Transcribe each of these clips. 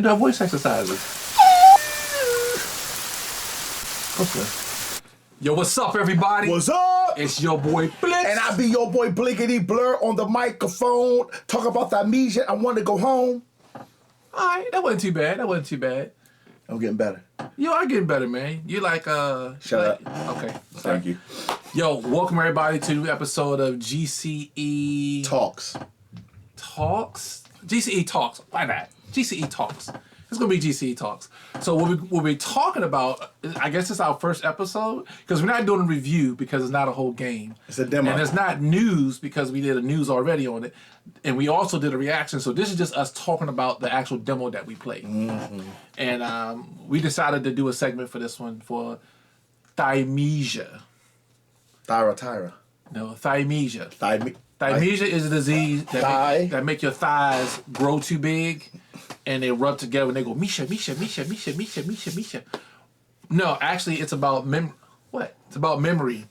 do our voice exercises. Okay. Yo, what's up, everybody? What's up? It's your boy Blitz. And I be your boy Blitz&Blurr on the microphone. Talk about Thymesia. I want to go home. All right, that wasn't too bad. I'm getting better. You are getting better, man. You like, Shut up. Okay. Thank you. Yo, welcome everybody to a new episode of GCE... Talks. Talks? GCE Talks. Why not? GCE Talks. It's going to be GCE Talks. So what we're talking about, I guess it's our first episode, because we're not doing a review because it's not a whole game. It's a demo. And it's not news because we did a news already on it. And we also did a reaction. So this is just us talking about the actual demo that we played. Mm-hmm. And we decided to do a segment for this one for Thymesia. Tyra. No, Thymesia. Thymesia is a disease that make your thighs grow too big, and they rub together and they go Misha. No, actually, it's about It's about memory.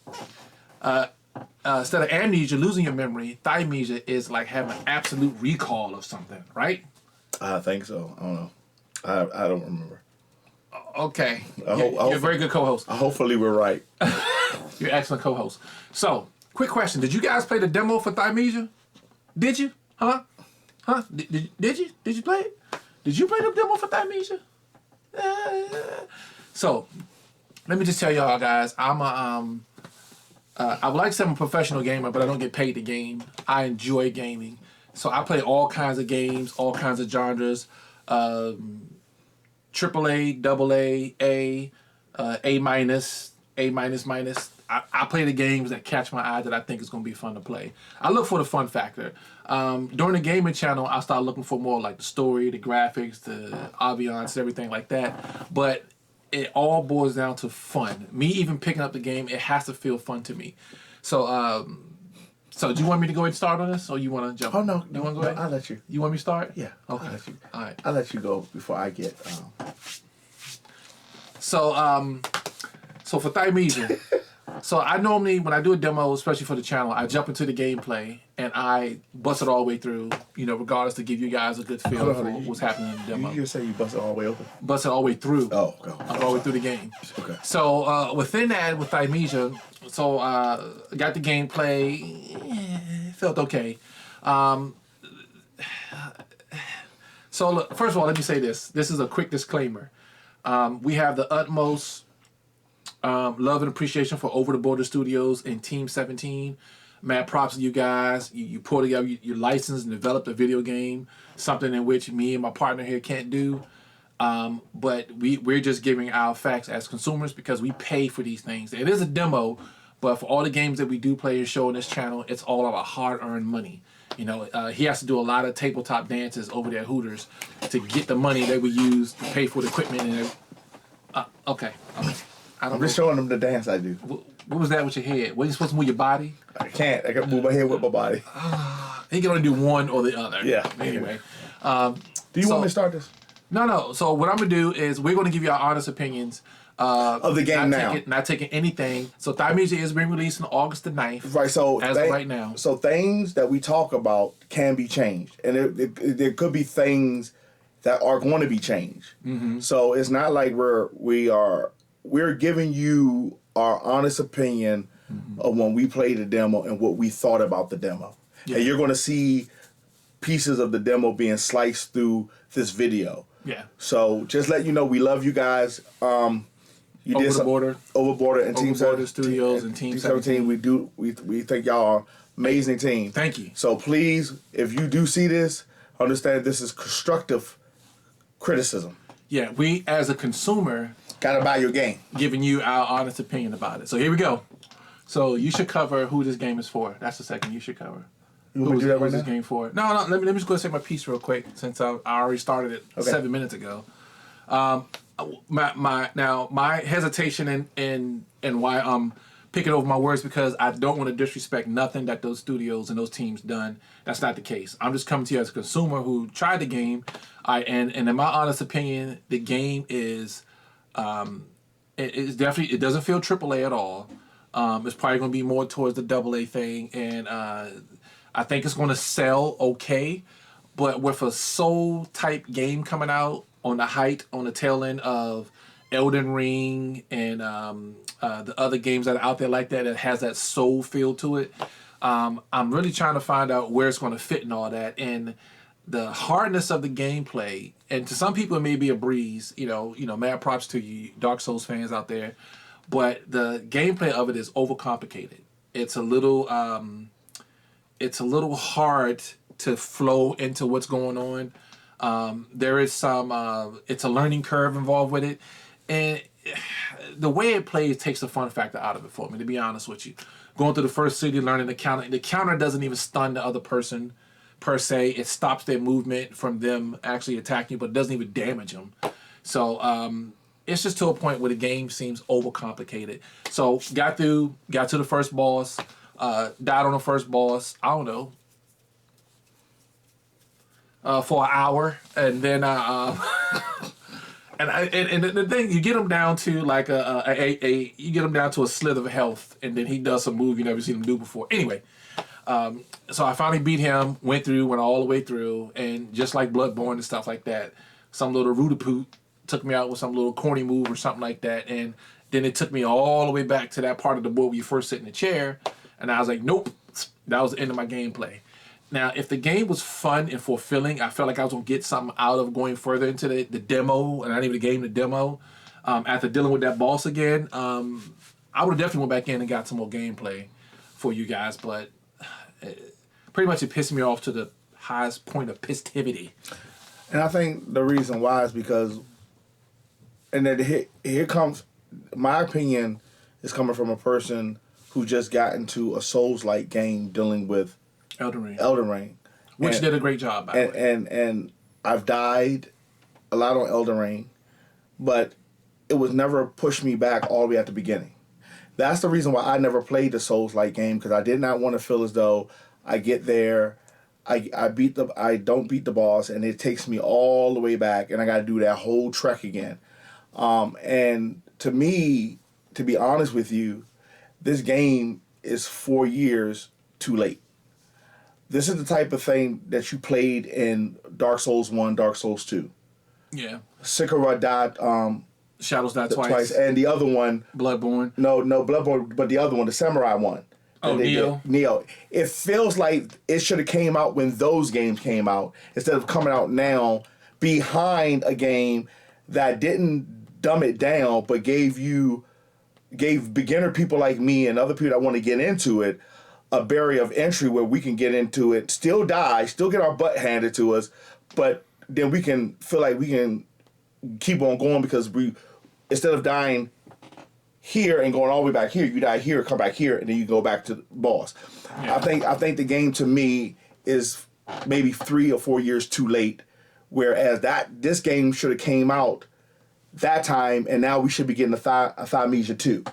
Instead of amnesia, losing your memory, Thymesia is like having absolute recall of something, right? I think so. I don't know. I don't remember. Okay. You're a very good co-host. Hopefully we're right. You're an excellent co-host. So, quick question. Did you guys play the demo for Thymesia? Did you? Huh? Did you? Did you play it? Did you play the demo for Thymesia? So, let me just tell y'all, guys. I would like to say I'm a professional gamer, but I don't get paid to game. I enjoy gaming. So, I play all kinds of games, all kinds of genres. AAA, AA, A minus, A minus. I play the games that catch my eye that I think is going to be fun to play. I look for the fun factor. During the gaming channel, I start looking for more like the story, the graphics, the ambiance, everything like that. But it all boils down to fun. Me even picking up the game, it has to feel fun to me. So, do you want me to go ahead and start on this, or you want to jump? Oh, no. You want to go ahead? I'll let you. You want me to start? Yeah. Okay. I'll let you. All right. I'll let you go before I get... So for Thymesia, so I normally, when I do a demo, especially for the channel, I jump into the gameplay and I bust it all the way through, regardless to give you guys a good feel for what's happening in the demo. You just say you bust it all the way open? Bust it all the way through. Oh, go. All the way through the game. Okay. So within that, with Thymesia, got the gameplay, felt okay. So look, first of all, let me say this. This is a quick disclaimer. We have the utmost love and appreciation for Over the Border Studios and Team 17. Mad props to you guys. You pull together, you licensed and developed a video game, something in which me and my partner here can't do. But we're just giving our facts as consumers because we pay for these things. It is a demo, but for all the games that we do play and show on this channel, it's all of our hard-earned money. He has to do a lot of tabletop dances over there at Hooters to get the money that we use to pay for the equipment and okay. I'm just showing them the dance I do. What was that with your head? Were you supposed to move your body? I can't. I can move my head with my body. He can only do one or the other. Yeah. Anyway. Do you want me to start this? No. So what I'm going to do is we're going to give you our honest opinions. Of the game not taking anything. So Thymesia is being released on August the 9th. Right, so as of right now. So things that we talk about can be changed. And there could be things that are going to be changed. Mm-hmm. So it's not like we're giving you our honest opinion of when we played the demo and what we thought about the demo. Yeah. And you're going to see pieces of the demo being sliced through this video. Yeah. So just let you know, we love you guys. Over the Border and Team 17 Studios and Team 17. We think y'all are amazing team. Thank you. So please, if you do see this, understand this is constructive criticism. Yeah, we as a consumer gotta buy your game. Giving you our honest opinion about it. So here we go. So you should cover who this game is for. That's the second you should cover. You want me to do that right now? This game for? No. Let me just go say my piece real quick since I already started it 7 minutes ago. My hesitation and why I'm picking over my words because I don't want to disrespect nothing that those studios and those teams done. That's not the case. I'm just coming to you as a consumer who tried the game. And in my honest opinion, the game is it doesn't feel AAA at all. It's probably going to be more towards the AA thing, and I think it's going to sell okay. But with a soul type game coming out on the tail end of Elden Ring and the other games that are out there like that has that soul feel to it. I'm really trying to find out where it's going to fit in all that, and the hardness of the gameplay. And to some people, it may be a breeze. Mad props to you, Dark Souls fans out there, but the gameplay of it is overcomplicated. It's a little hard to flow into what's going on. There is some. It's a learning curve involved with it, and the way it plays takes the fun factor out of it for me. To be honest with you, going through the first city, learning the counter doesn't even stun the other person per se. It stops their movement from them actually attacking you, but it doesn't even damage them. So it's just to a point where the game seems overcomplicated. So got to the first boss, died on the first boss. I don't know. For an hour, and then and the thing, you get him down to like you get him down to a slither of health, and then he does some move you never seen him do before. Anyway, so I finally beat him, went all the way through, and just like Bloodborne and stuff like that, some little Rudapoot took me out with some little corny move or something like that, and then it took me all the way back to that part of the board where you first sit in the chair, and I was like, nope, that was the end of my gameplay. Now, if the game was fun and fulfilling, I felt like I was going to get something out of going further into the demo, and I didn't even game the demo. After dealing with that boss again, I would have definitely went back in and got some more gameplay for you guys, but pretty much it pissed me off to the highest point of pissivity. And I think the reason why is because, and then here comes, my opinion is coming from a person who just got into a Souls-like game dealing with Elden Ring. Which did a great job, by the way. And I've died a lot on Elden Ring, but it was never pushed me back all the way at the beginning. That's the reason why I never played the Souls-like game, because I did not want to feel as though I get there, I don't beat the boss, and it takes me all the way back, and I got to do that whole trek again. And to me, to be honest with you, this game is 4 years too late. This is the type of thing that you played in Dark Souls 1, Dark Souls 2. Yeah. Sekiro died. Shadows died twice. And the other one... Bloodborne. No, Bloodborne, but the other one, the Samurai one. Oh, Neo. Neo. It feels like it should have came out when those games came out, instead of coming out now behind a game that didn't dumb it down, but gave beginner people like me and other people that want to get into it a barrier of entry where we can get into it, still die, still get our butt handed to us, but then we can feel like we can keep on going, because we, instead of dying here and going all the way back here, you die here, come back here, and then you go back to the boss. Yeah. I think the game, to me, is maybe 3 or 4 years too late, whereas this game should have came out that time, and now we should be getting a Thymesia 2.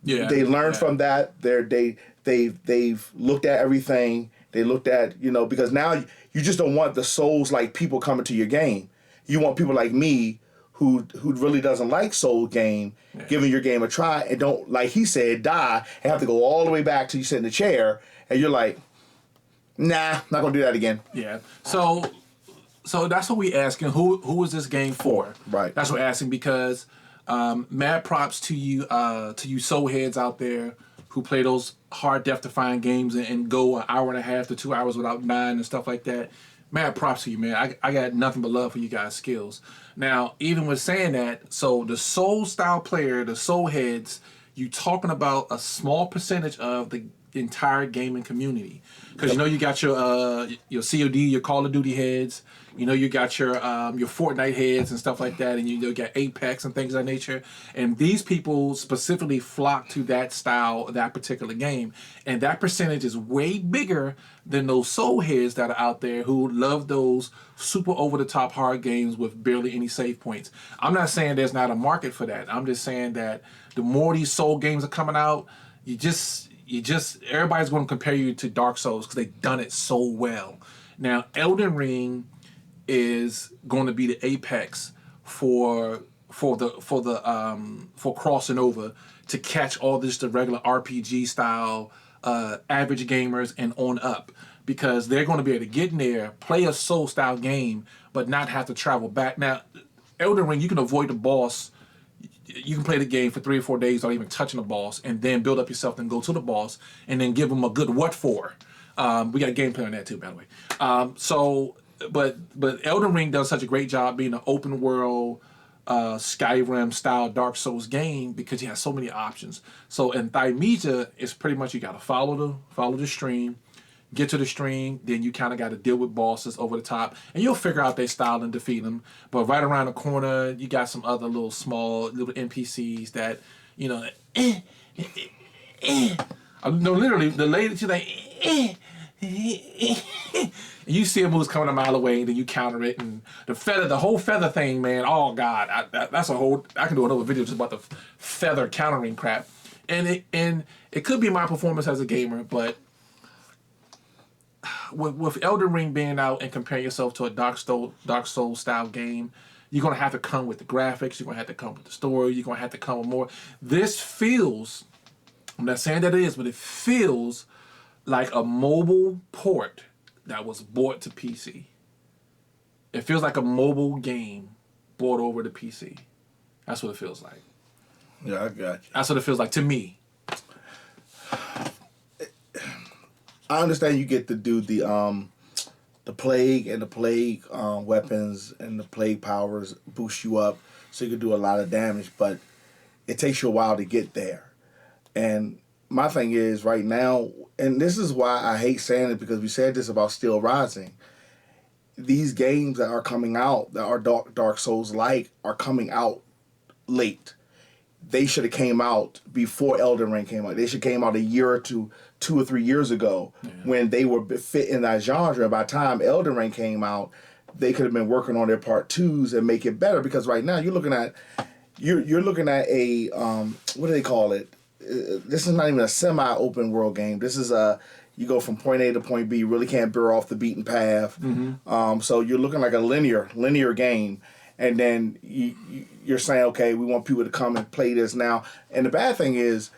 Yeah, they learned from that. They've looked at everything. They looked at, because now you just don't want the Souls-like people coming to your game. You want people like me who really doesn't like Soul game, giving your game a try, and don't, like he said, die and have to go all the way back till you sit in the chair, and you're like, nah, not gonna do that again. Yeah. So that's what we asking. Who is this game for? Right. That's what we're asking, because mad props to you soul heads out there who play those hard death-defying games and go an hour and a half to 2 hours without dying and stuff like that. Mad props to you, man. I got nothing but love for you guys' skills. Now, even with saying that, so the soul-style player, the soul heads, you talking about a small percentage of the entire gaming community. Because you got your COD, your Call of Duty heads. You got your Fortnite heads and stuff like that, and you got Apex and things of that nature. And these people specifically flock to that style, that particular game. And that percentage is way bigger than those soul heads that are out there who love those super over-the-top hard games with barely any save points. I'm not saying there's not a market for that. I'm just saying that the more these soul games are coming out, everybody's going to compare you to Dark Souls because they've done it so well. Now, Elden Ring is going to be the apex for crossing over to catch all this the regular RPG style average gamers and on up, because they're going to be able to get in there, play a soul style game, but not have to travel back. Now, Elden Ring, you can avoid the boss. You can play the game for 3 or 4 days without even touching the boss, and then build up yourself, and go to the boss, and then give them a good what for. We got gameplay on that too, by the way. But Elden Ring does such a great job being an open world, Skyrim style Dark Souls game because you have so many options. So in Thymesia, it's pretty much you got to follow the stream, get to the stream, then you kind of got to deal with bosses over the top, and you'll figure out their style and defeat them. But right around the corner, you got some other little NPCs that, you know, no, literally, the lady, she's like, you see a moves coming a mile away, and then you counter it, and the whole feather thing, man. Oh God, that's a whole. I can do another video just about the feather countering crap, and it could be my performance as a gamer, but with Elden Ring being out and comparing yourself to a Dark Souls style game, you're gonna have to come with the graphics. You're gonna have to come with the story. You're gonna have to come with more. This feels. I'm not saying that it is, but it feels like a mobile port that was brought to PC. It feels like a mobile game brought over to PC. That's what it feels like. Yeah, I got you. That's what it feels like to me. I understand you get to do the plague and the plague weapons and the plague powers boost you up so you can do a lot of damage, but it takes you a while to get there. And my thing is right now, and this is why I hate saying it because we said this about Steel Rising. These games that are coming out that are Dark Souls like are coming out late. They should have came out before Elden Ring came out. They should have came out a year or 2 or 3 years ago when they were fit in that genre. By the time Elden Ring came out, they could have been working on their part 2s and make it better. Because right now you're looking at a what do they call it? This is not even a semi-open world game. This is you go from point A to point B. You really can't veer off the beaten path. Mm-hmm. So you're looking like a linear game, and then you're saying, okay, we want people to come and play this now. And the bad thing is,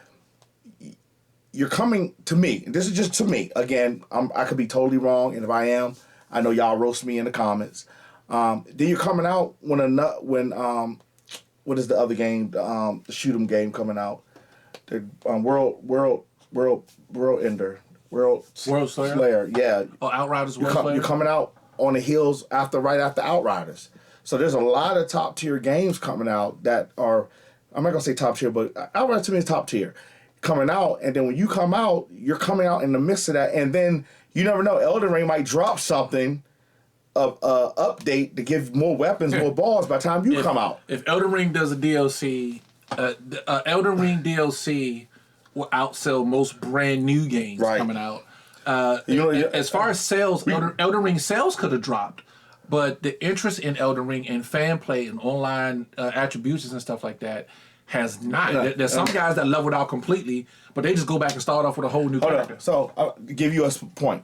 you're coming to me. And this is just to me. Again, I could be totally wrong, and if I am, I know y'all roast me in the comments. Then you're coming out when what is the other game? The shoot 'em game coming out. The World Slayer. Yeah. Oh, Outriders. Slayer. You're coming out on the heels right after Outriders. So there's a lot of top tier games coming out that are, I'm not gonna say top tier, but Outriders to me is top tier. Coming out, and then when you come out, you're coming out in the midst of that, and then you never know, Elden Ring might drop something update to give more weapons, more balls by the time you come out. If Elden Ring does a DLC, Elden Ring DLC will outsell most brand new games coming out. As far as sales, Elden Ring sales could have dropped, but the interest in Elden Ring and fan play and online attributions and stuff like that has not. There's some guys that leveled out completely, but they just go back and start off with a whole new character. So I'll give you a point.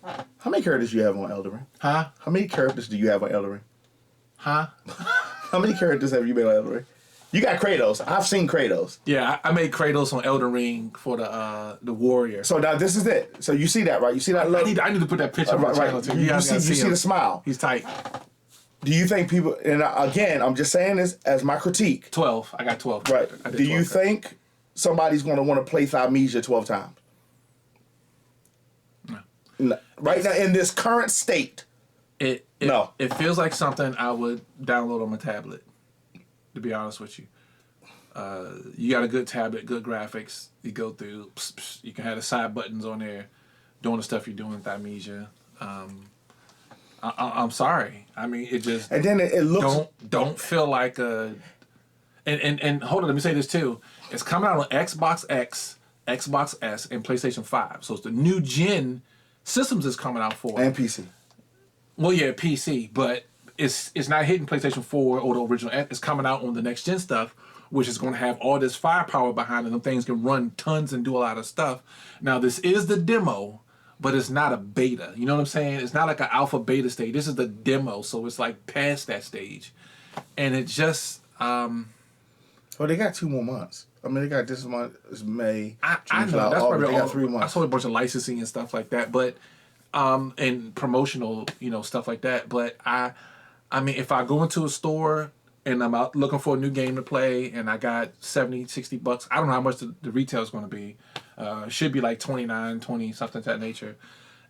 How many characters do you have on Elden Ring? Huh? How many characters do you have on Elden Ring? Huh? How many characters have you made on Elden Ring? You got Kratos. I've seen Kratos. Yeah, I made Kratos on Elden Ring for the warrior. So now this is it. So you see that, right? You see that look? I need to put that picture on my channel too. You see the smile. He's tight. Do you think people, and again, I'm just saying this as my critique. 12. I got 12. Right. Do you think somebody's going to want to play Thymesia 12 times? No. Right now, in this current state, no. It feels like something I would download on my tablet, to be honest with you. You got a good tablet, good graphics. You go through, you can have the side buttons on there, doing the stuff you're doing in Thymesia. I'm sorry. I mean, it just and then it looks don't feel like a. And hold on, let me say this too. It's coming out on Xbox X, Xbox S, and PlayStation 5. So it's the new gen systems is coming out for. And PC. Well, yeah, PC, but it's not hitting PlayStation 4 or the original. It's coming out on the next gen stuff, which is going to have all this firepower behind it. Them things can run tons and do a lot of stuff. Now, this is the demo, but it's not a beta. You know what I'm saying? It's not like an alpha beta stage. This is the demo, so it's like past that stage. And it just... Well, they got 2 more months. I mean, they got this month, it's May, I know, that's July, probably they got 3 months. I saw a bunch of licensing and stuff like that, but and promotional, stuff like that. But I mean, if I go into a store and I'm out looking for a new game to play and I got 70, $60, I don't know how much the retail is going to be. It should be like 29, 20, something to that nature.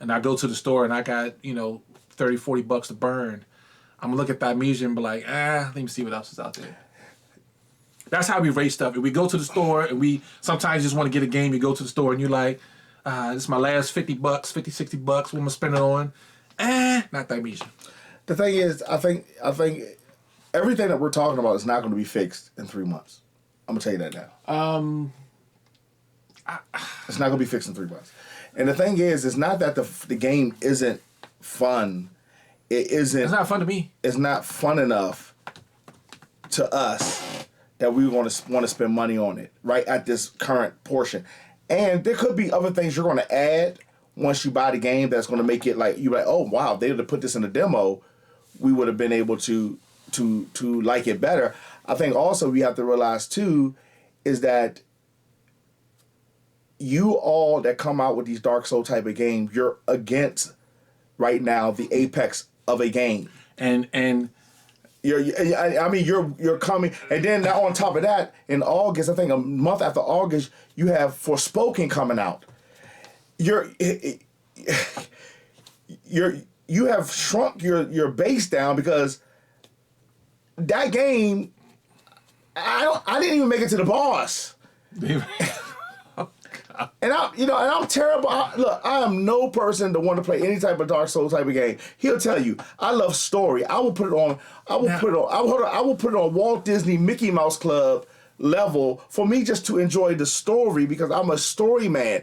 And I go to the store and I got, 30, $40 to burn. I'm going to look at Thymesia and be like, let me see what else is out there. That's how we rate stuff. If we go to the store and we sometimes just want to get a game, you go to the store and you're like, this is my last $50, $50, $60, what am I spend it on? Not Thymesia. The thing is, I think everything that we're talking about is not going to be fixed in 3 months. I'm going to tell you that now. It's not going to be fixed in 3 months. And the thing is, it's not that the game isn't fun. It isn't. It's not fun to me. It's not fun enough to us that we want to spend money on it right at this current portion. And there could be other things you're going to add once you buy the game that's going to make it like you're like, oh wow, if they would have put this in a demo, we would have been able to like it better. I think also we have to realize too is that you all that come out with these Dark Soul type of games, you're against right now the apex of a game. And you're coming, and then now on top of that, in August, I think a month after August, you have Forspoken coming out. You have shrunk your base down because that game, I didn't even make it to the boss. And I'm terrible. I am no person to want to play any type of Dark Souls type of game. He'll tell you, I love story. I will put it on. I will put it on Walt Disney Mickey Mouse Club level for me just to enjoy the story because I'm a story man.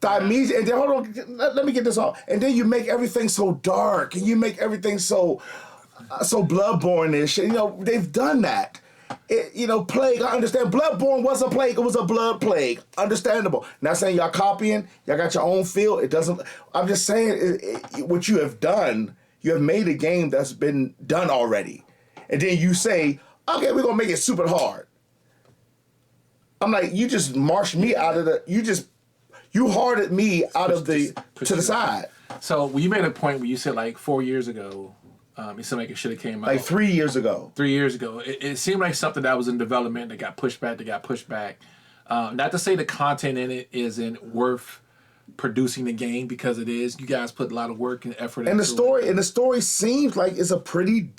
Thymesia, and then hold on, let me get this off. And then you make everything so dark, and you make everything so Bloodborne-ish. They've done that. Plague, I understand. Bloodborne was a plague. It was a blood plague. Understandable. Not saying y'all copying. Y'all got your own feel. It doesn't. I'm just saying what you have done. You have made a game that's been done already. And then you say, okay, we're going to make it super hard. I'm like, you just marched me out of the... You hearted me out of the... to the side. So you made a point where you said like 4 years ago... it seemed like it should have came out. Like 3 years ago. 3 years ago. It seemed like something that was in development that got pushed back. Not to say the content in it isn't worth producing the game, because it is. You guys put a lot of work and effort into it. And the story seems like it's a pretty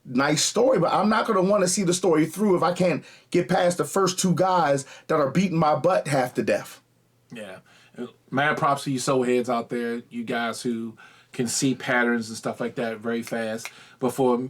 nice story, but I'm not going to want to see the story through if I can't get past the first two guys that are beating my butt half to death. Yeah. Mad props to you soul heads out there, you guys who can see patterns and stuff like that very fast. But for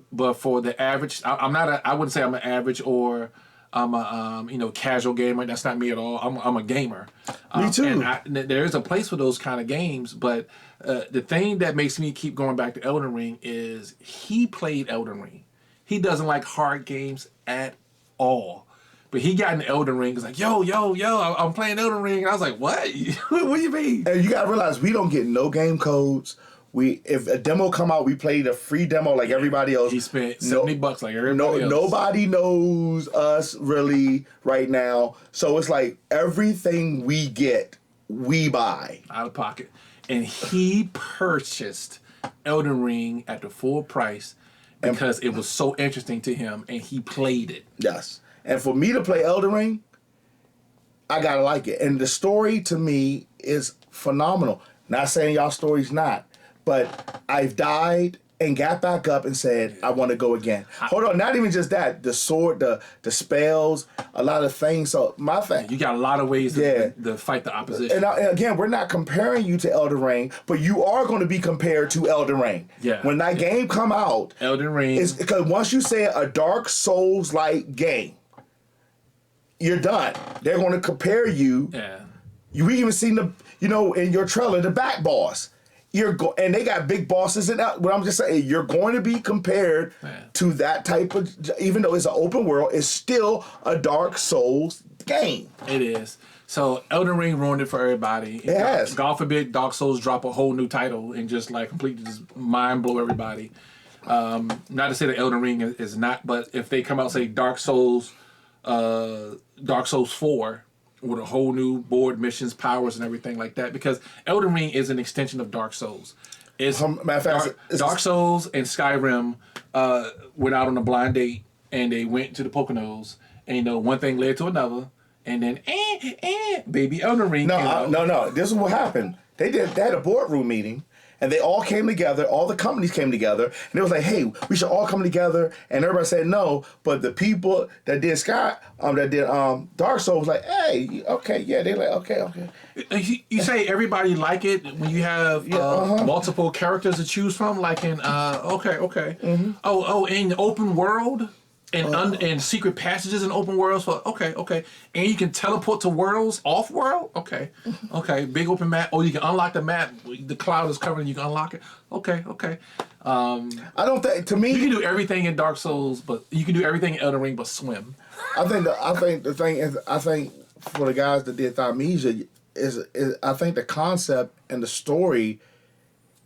the average, I wouldn't say I'm an average or I'm a casual gamer. That's not me at all. I'm a gamer. Me too. And there is a place for those kind of games. But the thing that makes me keep going back to Elden Ring is he played Elden Ring. He doesn't like hard games at all. But he got in Elden Ring. He's like, yo, I'm playing Elden Ring. And I was like, what? What do you mean? And you got to realize, we don't get no game codes. If a demo come out, we played a free demo like everybody else. He spent $70 like everybody else. Nobody knows us really right now. So it's like everything we get, we buy. Out of pocket. And he purchased Elden Ring at the full price because it was so interesting to him, and he played it. Yes. And for me to play Elden Ring, I gotta like it. And the story to me is phenomenal. Not saying y'all story's not. But I've died and got back up and said, I want to go again. Hold on, not even just that. The sword, the spells, a lot of things. So my thing. You got a lot of ways to fight the opposition. And again, we're not comparing you to Elden Ring, but you are going to be compared to Elden Ring. Yeah. When that game come out, Elden Ring. is because once you say a Dark Souls-like game, you're done. They're going to compare you. Yeah. We even seen in your trailer, the back boss. And they got big bosses in that. But I'm just saying, you're going to be compared to that type of, even though it's an open world, it's still a Dark Souls game. It is. So Elden Ring ruined it for everybody. It has. God forbid Dark Souls drop a whole new title and just like completely just mind blow everybody. Not to say that Elden Ring is not, but if they come out and say Dark Souls 4, with a whole new board, missions, powers, and everything like that. Because Elden Ring is an extension of Dark Souls. It's matter of fact, Dark Souls and Skyrim went out on a blind date, and they went to the Poconos, and one thing led to another, and then baby Elden Ring. No. This is what happened. They had a boardroom meeting. And they all came together, all the companies came together, and it was like, hey, we should all come together. And everybody said no, but the people that did Dark Souls was like, hey, okay, yeah, they're like, okay. You say everybody like it when you have multiple characters to choose from, like in okay. Mm-hmm. Oh, in open world and secret passages in open worlds. Okay, and you can teleport to worlds off world. Okay, big open map. Oh, you can unlock the map. The cloud is covered, and you can unlock it. Okay. I don't think, to me, you can do everything in Dark Souls, but you can do everything in Elden Ring but swim. I think the thing is, I think for the guys that did Thymesia is I think the concept and the story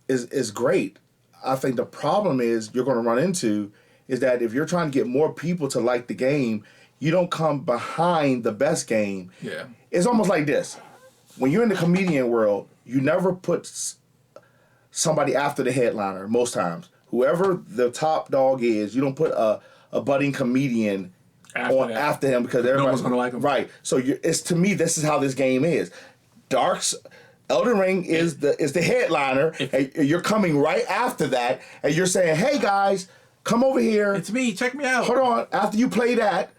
is great. I think the problem is you're going to run into is that if you're trying to get more people to like the game, you don't come behind the best game. Yeah. It's almost like this. When you're in the comedian world, you never put somebody after the headliner most times. Whoever the top dog is, you don't put a budding comedian after him because everybody's no one's going to like him. Right. So it's to me, this is how this game is. Elden Ring is the headliner, and you're coming right after that, and you're saying, hey guys, come over here. It's me. Check me out. Hold on. After you play that,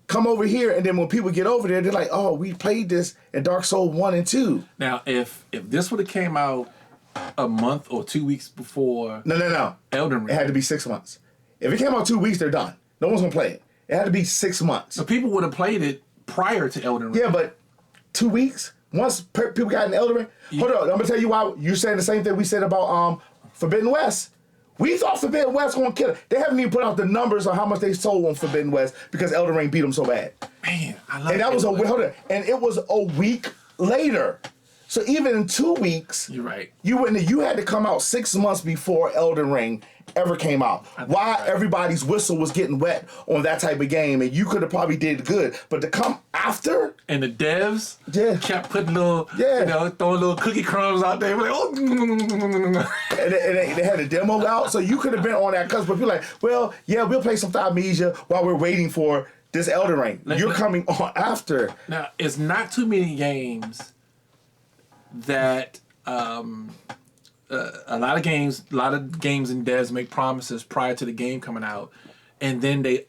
come over here. And then when people get over there, they're like, oh, we played this in Dark Souls 1 and 2. Now, if this would have came out a month or 2 weeks before... No. Elden Ring. It had to be 6 months. If it came out 2 weeks, they're done. No one's going to play it. It had to be 6 months. So people would have played it prior to Elden Ring. Yeah, but 2 weeks? Once people got in Elden Ring... Hold on. I'm going to tell you why. You're saying the same thing we said about Forbidden West. We thought Forbidden West was going to kill it. They haven't even put out the numbers on how much they sold on Forbidden West because Elden Ring beat them so bad. Man, I love it. And that was and it was a week later. So even in 2 weeks, you're right. You had to come out 6 months before Elden Ring ever came out. Why everybody's whistle was getting wet on that type of game, and you could have probably did good, but to come after, and the devs kept putting throwing little cookie crumbs out there, like and they had a demo out, so you could have been on that cusp. But you're like, well, yeah, we'll play some Thymesia while we're waiting for this Elden Ring. You're coming on after. Now, it's not too many games that. A lot of games and devs make promises prior to the game coming out, and then they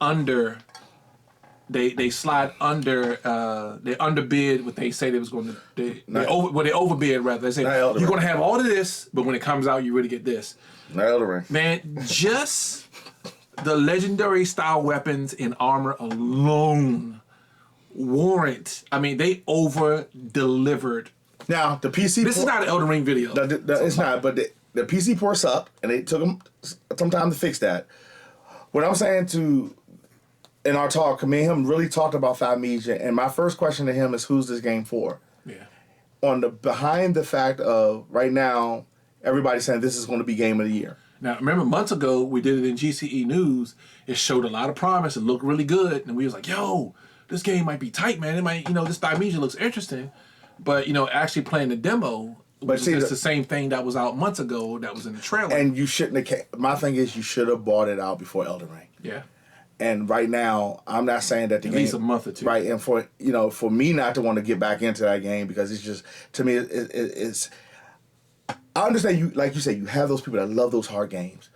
slide under they underbid what they say they was going to they overbid rather. They say you're going to have all of this, but when it comes out, you really get this. Not Elden Ring. Man, just the legendary style weapons and armor alone warrant. I mean, they over delivered. Now, the PC... This is not an Elden Ring video. It's not, but the PC ports up, and it took them some time to fix that. What I'm saying in our talk, me and him really talked about Thymesia, and my first question to him is, who's this game for? Yeah. Behind the fact of, right now, everybody's saying this is going to be Game of the Year. Now, remember, months ago, we did it in GCE News. It showed a lot of promise. It looked really good, and we was like, yo, this game might be tight, man. It might, this Thymesia looks interesting. But, actually playing the demo, it's the same thing that was out months ago that was in the trailer. And you shouldn't have... My thing is, you should have bought it out before Elden Ring. Yeah. And right now, I'm not saying that the game... At least a month or two. Right, and for me not to want to get back into that game, because it's just... To me, it's... I understand, you, like you said, you have those people that love those hard games.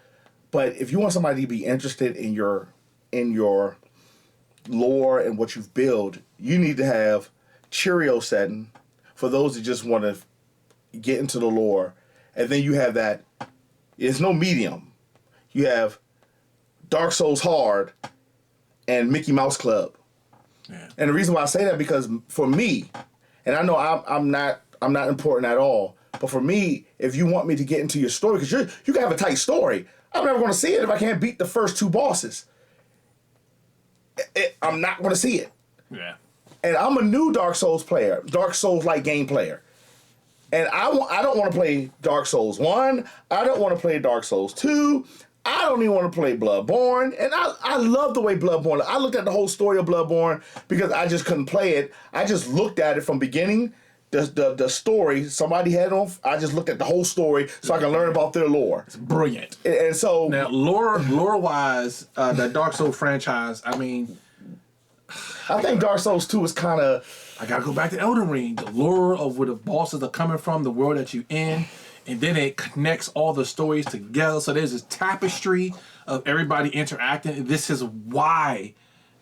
But if you want somebody to be interested in your lore and what you've built, you need to have Cheerio setting... For those that just want to get into the lore, and then you have that, it's no medium. You have Dark Souls Hard and Mickey Mouse Club. Yeah. And the reason why I say that, because for me, and I know I'm not important at all, but for me, if you want me to get into your story, because you can have a tight story, I'm never going to see it if I can't beat the first 2 bosses. I'm not going to see it. Yeah. And I'm a new Dark Souls player, Dark Souls-like game player. And I don't want to play Dark Souls 1. I don't want to play Dark Souls 2. I don't even want to play Bloodborne, and I love the way Bloodborne. I looked at the whole story of Bloodborne because I just couldn't play it. I just looked at it from beginning. The story somebody had on. I just looked at the whole story so I can learn about their lore. It's brilliant. And so now lore wise, that Dark Souls franchise. I mean, I think Dark Souls 2 is kind of. I gotta go back to Elden Ring. The lore of where the bosses are coming from, the world that you in, and then it connects all the stories together. So there's this tapestry of everybody interacting. This is why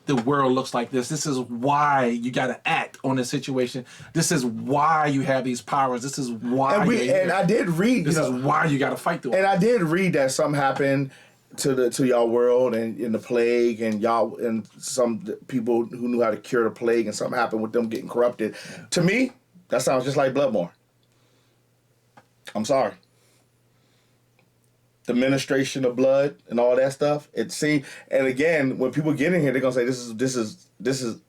the world looks like this. This is why you got to act on this situation. This is why you have these powers. This is why. And I did read. This is why you got to fight through. And I did read that something happened to y'all world and in the plague and y'all and some people who knew how to cure the plague and something happened with them getting corrupted. Yeah. To me, that sounds just like Bloodborne. I'm sorry. The ministration of blood and all that stuff. And again, when people get in here, they're gonna say this is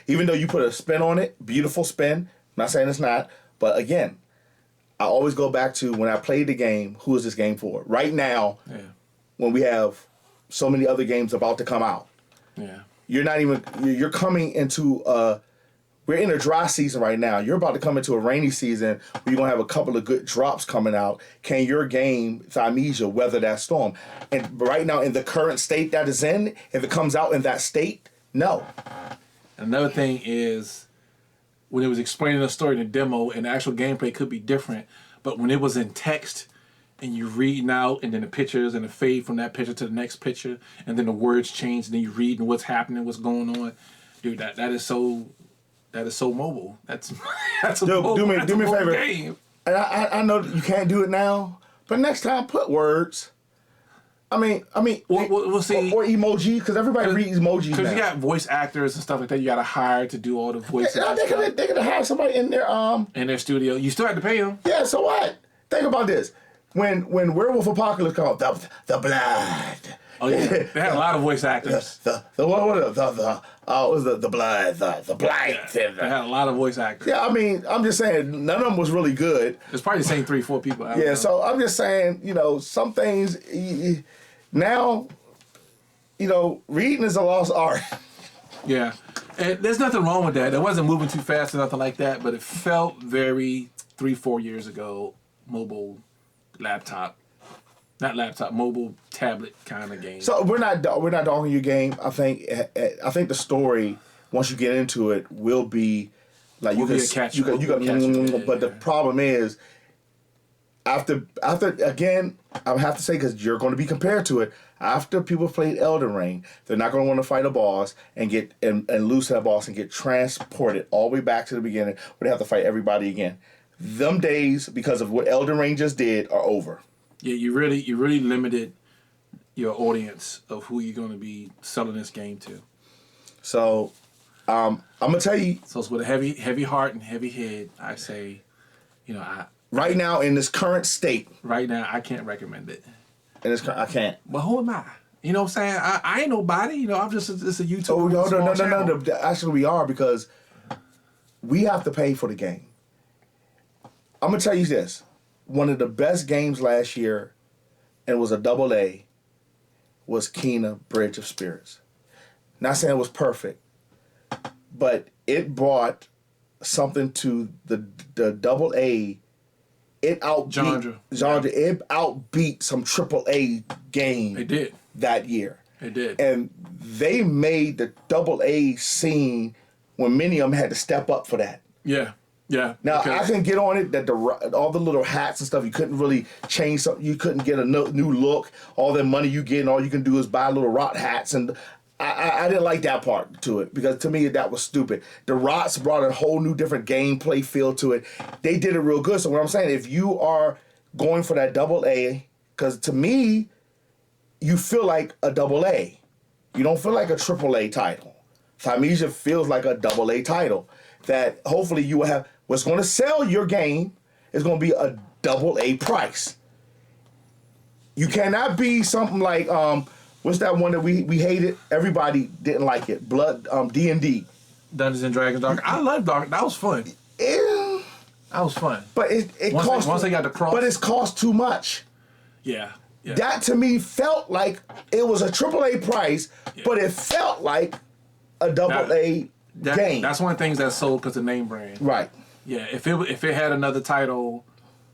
even though you put a spin on it, beautiful spin. I'm not saying it's not, but again, I always go back to when I played the game, who is this game for? Right now, when we have so many other games about to come out. Yeah. You're coming into we're in a dry season right now. You're about to come into a rainy season where you're going to have a couple of good drops coming out. Can your game, Thymesia, weather that storm? And right now, in the current state that it's in, if it comes out in that state, no. Another thing is, when it was explaining the story in the demo, and the actual gameplay could be different, but when it was in text, and you're reading out, and then the pictures, and the fade from that picture to the next picture, and then the words change, and then you're reading what's happening, what's going on. Dude, that is so... That is so mobile. That's a mobile, do me a favor. Game. And I know that you can't do it now, but next time put words. We'll see. Or emoji, because everybody reads emojis now. Because you got voice actors and stuff like that. You got to hire to do all the voices. They could have somebody in their studio. You still have to pay them. Yeah. So what? Think about this. When Werewolf Apocalypse called the blood. Oh yeah, they had a lot of voice actors. The blood, the blight. Yeah, they had a lot of voice actors. Yeah, I mean, I'm just saying, none of them was really good. It's probably the same 3-4 people. Yeah, so I'm just saying, some things now, reading is a lost art. Yeah, and there's nothing wrong with that. It wasn't moving too fast or nothing like that, but it felt very 3-4 years ago, mobile mobile tablet kind of game. So we're not dogging your game. I think the story, once you get into it, will be like you can. But the problem is, after again, I have to say, because you're going to be compared to it. After people played Elden Ring, they're not going to want to fight a boss and get and lose that boss and get transported all the way back to the beginning, where they have to fight everybody again. Them days, because of what Elden Ring just did, are over. Yeah, you really limited your audience of who you're going to be selling this game to. So, I'm gonna tell you. So it's with a heavy heart and heavy head. I say, right now in this current state. Right now, I can't recommend it. I can't. But who am I? You know what I'm saying? I ain't nobody. I'm just a YouTuber. Oh no. Actually, we are, because we have to pay for the game. I'm gonna tell you this. One of the best games last year, and it was a AA, was Kena Bridge of Spirits. Not saying it was perfect, but it brought something to the AA. It outbeat genre. It outbeat some AAA game. It did that year. It did, and they made the AA scene when many of them had to step up for that. Yeah. Yeah. Now I can get on it that all the little hats and stuff, you couldn't really change something. You couldn't get a new look. All the money you get and all you can do is buy little rot hats, and I didn't like that part to it, because to me that was stupid. The rots brought a whole new different gameplay feel to it. They did it real good. So what I'm saying, if you are going for that AA, because to me, you feel like a AA. You don't feel like a AAA title. Thymesia feels like a AA title that hopefully you will have. What's going to sell your game is going to be a AA price. You cannot be something like what's that one that we hated? Everybody didn't like it. D&D. Dungeons and Dragons Dark. I love Dark. That was fun. That was fun. But it cost. Once they got the cross. But it's cost too much. Yeah. That to me felt like it was a AAA price, but it felt like a AA game. That's one of the things that's sold because of name brand. Right. Yeah, if it had another title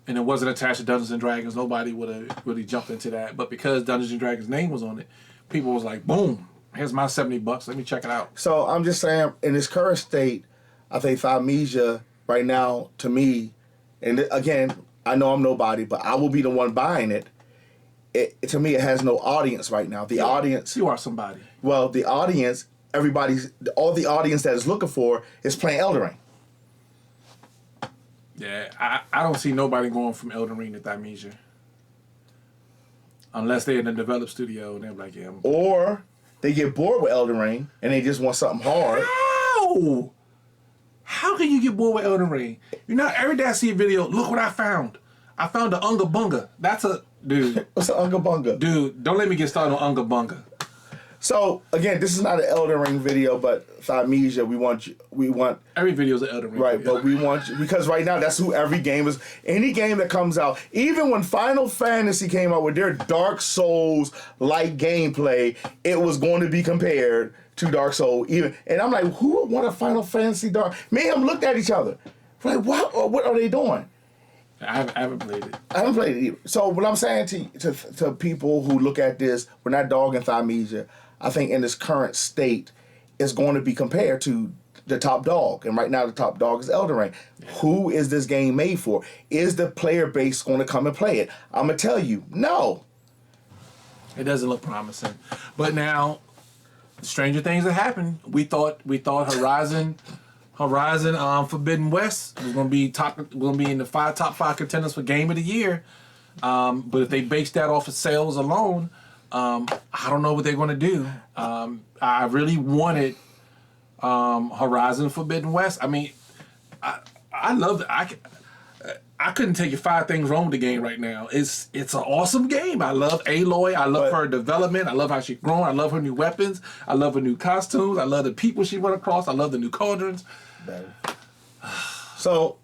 and it wasn't attached to Dungeons and Dragons, nobody would have really jumped into that. But because Dungeons and Dragons' name was on it, people was like, boom, here's my $70. Let me check it out. So I'm just saying, in its current state, I think Thymesia right now, to me, and again, I know I'm nobody, but I will be the one buying it. To me, it has no audience right now. The audience... You are somebody. Well, the audience, all the audience that is looking for is playing Elden Ring. Yeah, I don't see nobody going from Elden Ring to Thymesia. Unless they're in a developed studio and they're like, yeah. Or they get bored with Elden Ring and they just want something hard. How? How can you get bored with Elden Ring? You know, every day I see a video, look what I found. I found the Unga Bunga. That's a... Dude. What's an Unga Bunga? Dude, don't let me get started on Unga Bunga. So, again, this is not an Elden Ring video, but Thymesia, we want... Every video is an Elden Ring right, video. but we want you... Because right now, that's who every game is. Any game that comes out, even when Final Fantasy came out with their Dark Souls-like gameplay, it was going to be compared to Dark Souls. And I'm like, who would want a Final Fantasy Dark... Me and him looked at each other. We're like, what are they doing? I haven't played it. I haven't played it either. So what I'm saying to people who look at this, we're not dogging Thymesia. I think in its current state, it's going to be compared to the top dog. And right now the top dog is Elden Ring. Yeah. Who is this game made for? Is the player base going to come and play it? I'm going to tell you, no. It doesn't look promising. But now, stranger things have happened. We thought Horizon Forbidden West was going to be in the top five contenders for Game of the Year. But if they base that off of sales alone, I don't know what they're going to do. I really wanted Horizon Forbidden West. I mean, I love it. I couldn't tell you 5 things wrong with the game right now. It's an awesome game. I love Aloy. I love her development. I love how she's grown. I love her new weapons. I love her new costumes. I love the people she went across. I love the new cauldrons. So,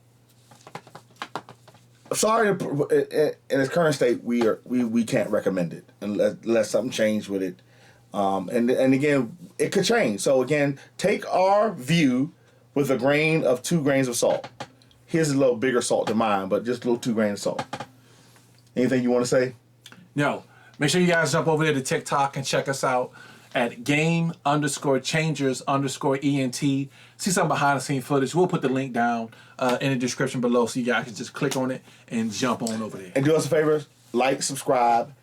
sorry, in its current state, we can't recommend it unless something changed with it. And again, it could change. So again, take our view with 2 grains of salt. Here's a little bigger salt than mine, but just a little 2 grains of salt. Anything you want to say? No. Make sure you guys jump over there to TikTok and check us out at game_changers_ENT. See some behind the scenes footage. We'll put the link down in the description below so you guys can just click on it and jump on over there. And do us a favor, like, subscribe,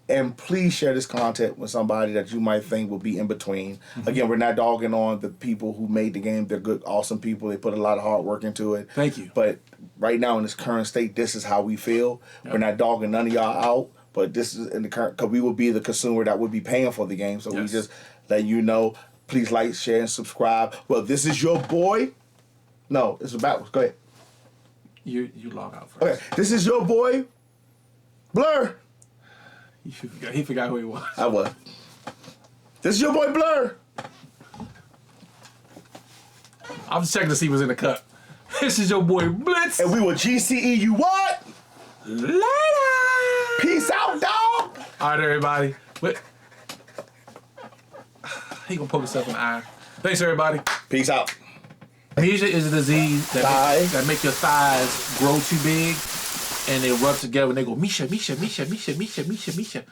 and please share this content with somebody that you might think will be in between. Mm-hmm. Again, we're not dogging on the people who made the game. They're good, awesome people. They put a lot of hard work into it. Thank you. But right now in this current state, this is how we feel. Yep. We're not dogging none of y'all out, but this is in the current, because we will be the consumer that would be paying for the game. So we just let you know, please like, share, and subscribe. Well, this is your boy. No, it's backwards. Go ahead. You log out first. Okay, this is your boy, Blur. He forgot who he was. I was. This is your boy Blur. I'm just checking to see who's in the cut. This is your boy Blitz. And we will GCE you what? Later. Peace out, dog. All right, everybody. But he gonna poke himself in the eye. Thanks, everybody. Peace out. Thymesia is a disease that make your thighs grow too big, and they rub together and they go, Misha, Misha, Misha, Misha, Misha, Misha, Misha.